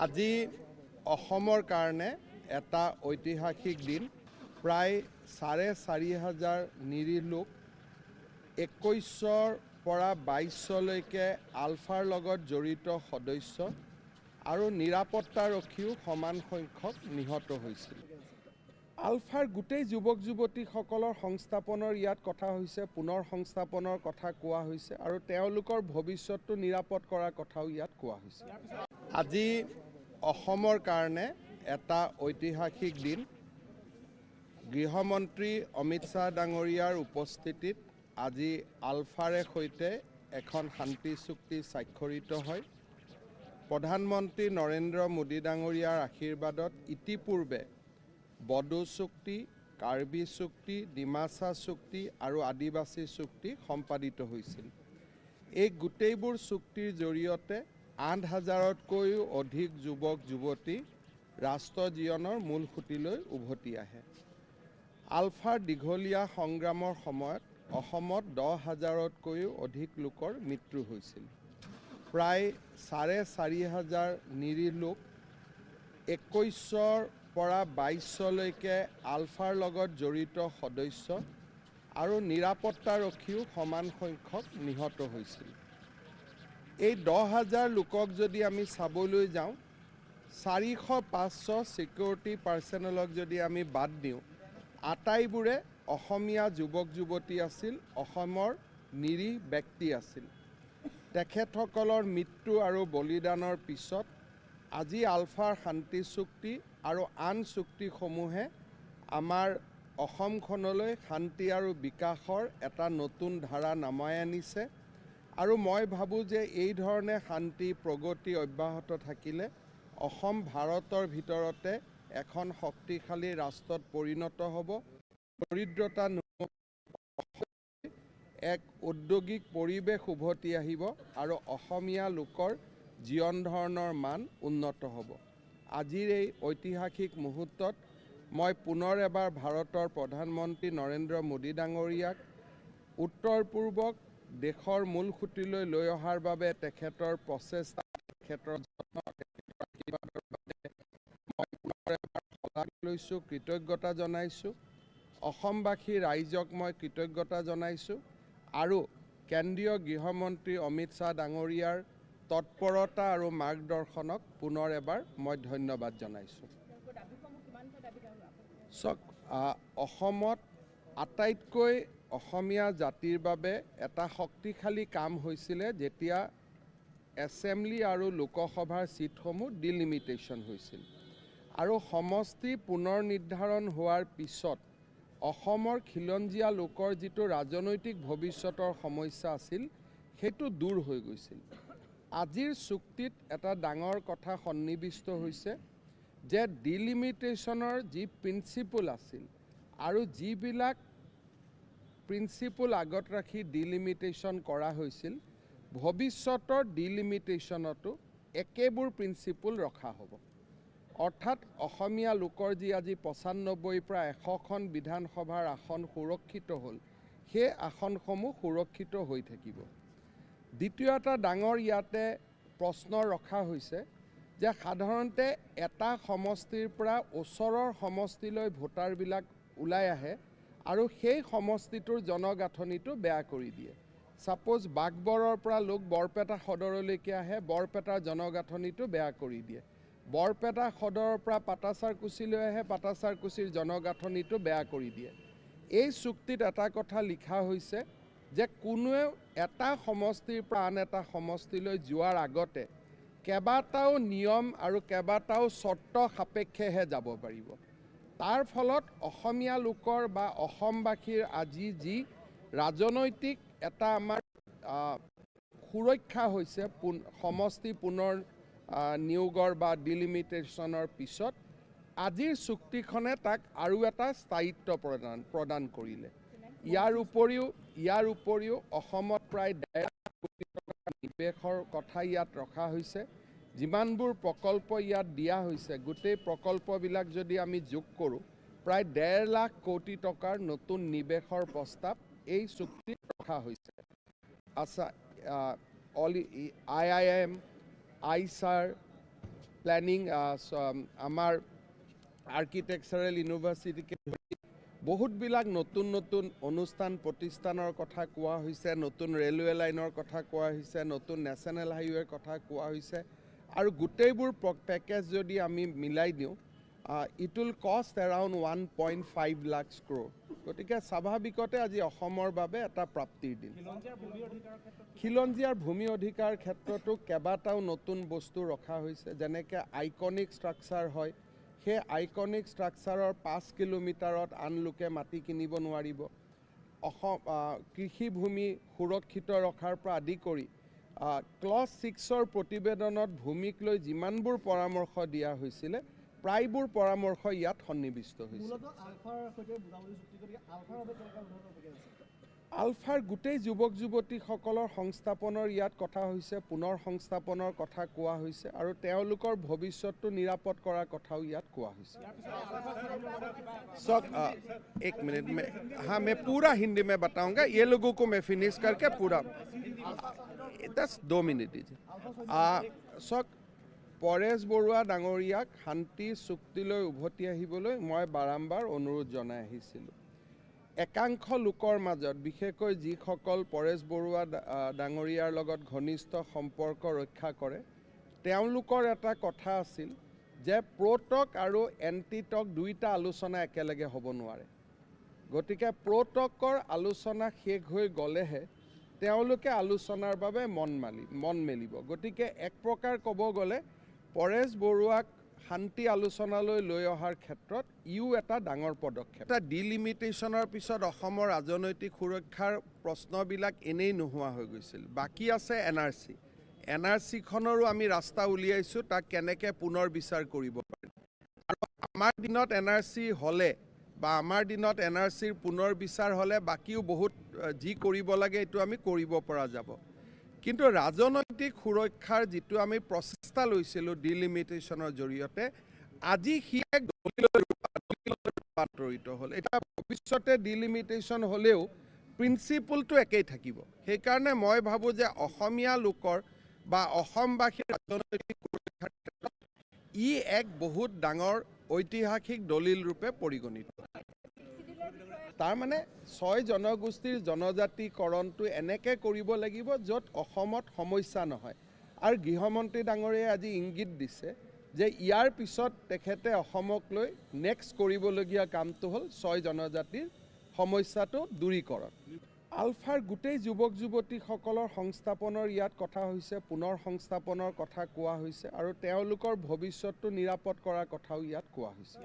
আজি অসমৰ কাৰণে এটা ঐতিহাসিক দিন। প্ৰায় 4,500 নিৰীহ লোক 21ৰ পৰা 22লৈকে আলফাৰ লগত জড়িত সদস্য আৰু নিৰাপত্তাৰক্ষীও সমান সংখ্যক নিহত হৈছিল। আলফাৰ গোটেই যুৱক যুৱতীসকলৰ সংস্থাপনৰ ইয়াত কথা হৈছে, পুনৰ সংস্থাপনৰ কথা কোৱা হৈছে আৰু তেওঁলোকৰ ভৱিষ্যতটো নিৰাপদ কৰাৰ কথাও ইয়াত কোৱা হৈছে। আজি অসমৰ কাৰণে এটা ঐতিহাসিক দিন। গৃহমন্ত্ৰী অমিত শ্বাহ ডাঙৰীয়াৰ উপস্থিতিত আজি আলফাৰে সৈতে এখন শান্তি চুক্তি স্বাক্ষৰিত হয়। প্ৰধানমন্ত্ৰী নৰেন্দ্ৰ মোদী ডাঙৰীয়াৰ আশীৰ্বাদত ইতিপূৰ্বে বড়ো চুক্তি, কাৰ্বি চুক্তি, ডিমাচা চুক্তি আৰু আদিবাসী চুক্তি সম্পাদিত হৈছিল। এই গোটেইবোৰ চুক্তিৰ জৰিয়তে 8,000তকৈও অধিক যুৱক যুৱতী ৰাষ্ট্ৰ জীৱনৰ মূল খুঁটিলৈ উভতি আহে। আলফাৰ দীঘলীয়া সংগ্ৰামৰ সময়ত অসমত 10,000তকৈও অধিক লোকৰ মৃত্যু হৈছিল। প্ৰায় 4,500 নিৰীহ লোক 21ৰ পৰা 22লৈকে আলফাৰ লগত জড়িত সদস্য আৰু নিৰাপত্তাৰক্ষীও সমান সংখ্যক নিহত হৈছিল। এই 10,000 লোকক যদি আমি চাবলৈ যাওঁ, 400-500 ছিকিউৰিটি পাৰ্চনেলক যদি আমি বাদ দিওঁ, আটাইবোৰে অসমীয়া যুৱক যুৱতী আছিল, অসমৰ নিৰীহ ব্যক্তি আছিল। তেখেতসকলৰ মৃত্যু আৰু বলিদানৰ পিছত আজি আলফাৰ শান্তি চুক্তি আৰু আন চুক্তিসমূহে আমাৰ অসমখনলৈ শান্তি আৰু বিকাশৰ এটা নতুন ধাৰা নামাই আনিছে আৰু মই ভাবোঁ যে এই ধৰণে শান্তি প্ৰগতি অব্যাহত থাকিলে অসম ভাৰতৰ ভিতৰতে এখন শক্তিশালী ৰাষ্ট্ৰত পৰিণত হ'ব। দৰিদ্ৰতা এক ঔদ্যোগিক পৰিৱেশ উভতি আহিব আৰু অসমীয়া লোকৰ জীৱন ধাৰণৰ মান উন্নত হ'ব। আজিৰ এই ঐতিহাসিক মুহূৰ্তত মই পুনৰ এবাৰ ভাৰতৰ প্ৰধানমন্ত্ৰী নৰেন্দ্ৰ মোদী ডাঙৰীয়াক উত্তৰ পূৰ্বক দেশৰ মূল খুঁটিলৈ লৈ অহাৰ বাবে তেখেতৰ প্ৰচেষ্টা, তেখেতৰ যত্ন, আশীৰ্বাদৰ বাবে মই পুনৰ এবাৰ শলাগ লৈছোঁ, কৃতজ্ঞতা জনাইছোঁ। অসমবাসী ৰাইজক মই কৃতজ্ঞতা জনাইছোঁ আৰু কেন্দ্ৰীয় গৃহমন্ত্ৰী অমিত শ্বাহ ডাঙৰীয়াৰ তৎপৰতা আৰু মাৰ্গদৰ্শনক পুনৰ এবাৰ মই ধন্যবাদ জনাইছোঁ। চাওক, অসমত আটাইতকৈ অসমীয়া জাতিৰ বাবে এটা শক্তিশালী কাম হৈছিলে যেতিয়া এছেম্বলি আৰু লোকসভাৰ ছিটসমূহ ডিলিমিটেশ্যন হৈছিল আৰু সমষ্টি পুনৰ নিৰ্ধাৰণ হোৱাৰ পিছত অসমৰ খিলঞ্জীয়া লোকৰ যিটো ৰাজনৈতিক ভৱিষ্যতৰ সমস্যা আছিল সেইটো দূৰ হৈ গৈছিল। আজিৰ চুক্তিত এটা ডাঙৰ কথা সন্নিৱিষ্ট হৈছে যে ডিলিমিটেশ্যনৰ যি প্ৰিন্সিপল আছিল আৰু যিবিলাক প্ৰিন্সিপল আগত ৰাখি ডিলিমিটেশ্যন কৰা হৈছিল, ভৱিষ্যতৰ ডিলিমিটেশ্যনতো একেবোৰ প্ৰিন্সিপল ৰখা হ'ব। অৰ্থাৎ অসমীয়া লোকৰ যি আজি 95ৰ পৰা 100খন বিধানসভাৰ আসন সুৰক্ষিত হ'ল, সেই আসনসমূহ সুৰক্ষিত হৈ থাকিব। দ্বিতীয় এটা ডাঙৰ ইয়াতে প্ৰশ্ন ৰখা হৈছে যে সাধাৰণতে এটা সমষ্টিৰ পৰা ওচৰৰ সমষ্টিলৈ ভোটাৰবিলাক ওলাই আহে আৰু সেই সমষ্টিটোৰ জনগাঁথনিটো বেয়া কৰি দিয়ে। ছাপ'জ বাঘবৰৰ পৰা লোক বৰপেটা সদৰলৈকে আহে, বৰপেটাৰ জনগাঁথনিটো বেয়া কৰি দিয়ে। বৰপেটা সদৰৰ পৰা পাটাচাৰকুছিলৈ আহে, পাটাচাৰকুছিৰ জনগাঁথনিটো বেয়া কৰি দিয়ে। এই চুক্তিত এটা কথা লিখা হৈছে যে কোনোৱেও এটা সমষ্টিৰ পৰা আন এটা সমষ্টিলৈ যোৱাৰ আগতে কেইবাটাও নিয়ম আৰু কেইবাটাও চৰ্ত সাপেক্ষেহে যাব পাৰিব। তাৰ ফলত অসমীয়া লোকৰ বা অসমবাসীৰ আজি যি ৰাজনৈতিক এটা আমাৰ সুৰক্ষা হৈছে সমষ্টি পুনৰ নিয়োগৰ বা ডিলিমিটেশ্যনৰ পিছত, আজিৰ চুক্তিখনে তাক আৰু এটা স্থায়িত্ব প্ৰদান কৰিলে। ইয়াৰ উপৰিও অসমত প্ৰায় 1.5 কোটি টকা নিৱেশৰ কথা ইয়াত ৰখা হৈছে। যিমানবোৰ প্ৰকল্প ইয়াত দিয়া হৈছে, গোটেই প্ৰকল্পবিলাক যদি আমি যোগ কৰোঁ, প্ৰায় 1.5 লাখ কোটি টকাৰ নতুন নিৱেশৰ প্ৰস্তাৱ এই চুক্তিত ৰখা হৈছে। IIM, ISAR, প্ল্যানিং আমাৰ আৰ্কিটেকচাৰেল ইউনিভাৰ্চিটিকে বহুতবিলাক নতুন নতুন অনুষ্ঠান প্ৰতিষ্ঠানৰ কথা কোৱা হৈছে, নতুন ৰেলৱে লাইনৰ কথা কোৱা হৈছে, নতুন নেশ্যনেল হাইৱেৰ কথা কোৱা হৈছে আৰু গোটেইবোৰ পেকেজ যদি আমি মিলাই দিওঁ ইট উইল কষ্ট এৰাউণ্ড 1.5 লাখ ক্ৰ'ৰ। গতিকে স্বাভাৱিকতে আজি অসমৰ বাবে এটা প্ৰাপ্তিৰ দিন। খিলঞ্জীয়াৰ ভূমি অধিকাৰ ক্ষেত্ৰতো কেইবাটাও নতুন বস্তু ৰখা হৈছে, যেনেকৈ আইকনিক ষ্ট্ৰাকচাৰ হয়, সেই আইকনিক ষ্ট্ৰাকচাৰৰ 5 কিলোমিটাৰত আন লোকে মাটি কিনিব নোৱাৰিব। কৃষিভূমি সুৰক্ষিত ৰখাৰ পৰা আদি কৰি ক্লজ 6ৰ প্ৰতিবেদনত ভূমিক লৈ যিমানবোৰ পৰামৰ্শ দিয়া হৈছিলে প্ৰায়বোৰ পৰামৰ্শ ইয়াত সন্নিৱিষ্ট হৈছে। আলফাৰ গোটেই যুৱক যুৱতীসকলৰ সংস্থাপনৰ ইয়াত কথা হৈছে, পুনৰ সংস্থাপনৰ কথা কোৱা হৈছে আৰু তেওঁলোকৰ ভৱিষ্যতটো নিৰাপদ কৰাৰ কথাও ইয়াত কোৱা হৈছে। एक मिनट में हाँ मैं पूरा हिंदी में बताऊंगा, ये लोगों को मैं फिनिश करके पूरा 2 मिनिट दीजिए। পৰেশ বৰুৱা ডাঙৰীয়াক শান্তি চুক্তিলৈ উভতি আহিবলৈ মই বাৰম্বাৰ অনুৰোধ জনাই আহিছিলোঁ। একাংশ লোকৰ মাজত বিশেষকৈ যিসকল পৰেশ বৰুৱা ডাঙৰীয়াৰ লগত ঘনিষ্ঠ সম্পৰ্ক ৰক্ষা কৰে তেওঁলোকৰ এটা কথা আছিল যে প্ৰ'টক আৰু এণ্টিটক দুইটা আলোচনা একেলগে হ'ব নোৱাৰে। গতিকে প্ৰ'টকৰ আলোচনা শেষ হৈ গ'লেহে তেওঁলোকে আলোচনাৰ বাবে মন মেলিব। গতিকে এক প্ৰকাৰ ক'ব গ'লে পৰেশ বৰুৱাক শান্তি আলোচনালৈ লৈ অহাৰ ক্ষেত্ৰত ইও এটা ডাঙৰ পদক্ষেপ। এটা ডিলিমিটেশ্যনৰ পিছত অসমৰ ৰাজনৈতিক সুৰক্ষাৰ প্ৰশ্নবিলাক এনেই নোহোৱা হৈ গৈছিল। বাকী আছে NRC। NRCখনৰো আমি ৰাস্তা উলিয়াইছোঁ, তাক কেনেকৈ পুনৰ বিচাৰ কৰিব পাৰি। আৰু আমাৰ দিনত NRC হ'লে বা আমাৰ দিনত NRCৰ পুনৰ বিচাৰ হ'লে বাকীও বহুত যি কৰিব লাগে এইটো আমি কৰিব পৰা যাব। কিন্তু ৰাজনৈতিক সুৰক্ষাৰ যিটো আমি প্ৰচেষ্টা লৈছিলোঁ ডিলিমিটেশ্যনৰ জৰিয়তে, আজি সি এক দলিলত ৰূপান্তৰিত হ'ল। এতিয়া ভৱিষ্যতে ডিলিমিটেশ্যন হ'লেও প্ৰিন্সিপলটো একেই থাকিব। সেইকাৰণে মই ভাবোঁ যে অসমীয়া লোকৰ বা অসমবাসীৰ ৰাজনৈতিক সুৰক্ষাৰ ক্ষেত্ৰত ই এক বহুত ডাঙৰ ঐতিহাসিক দলিল ৰূপে পৰিগণিত। তাৰমানে 6 জনগোষ্ঠীৰ জনজাতিকৰণটো এনেকৈ কৰিব লাগিব য'ত অসমত সমস্যা নহয়। আৰু গৃহমন্ত্ৰী ডাঙৰীয়াই আজি ইংগিত দিছে যে ইয়াৰ পিছত তেখেতে অসমক লৈ নেক্সট কৰিবলগীয়া কামটো হ'ল 6 জনজাতিৰ সমস্যাটো দূৰীকৰণ। আলফাৰ গোটেই যুৱক যুৱতীসকলৰ সংস্থাপনৰ ইয়াত কথা হৈছে, পুনৰ সংস্থাপনৰ কথা কোৱা হৈছে আৰু তেওঁলোকৰ ভৱিষ্যতটো নিৰাপদ কৰাৰ কথাও ইয়াত কোৱা হৈছে।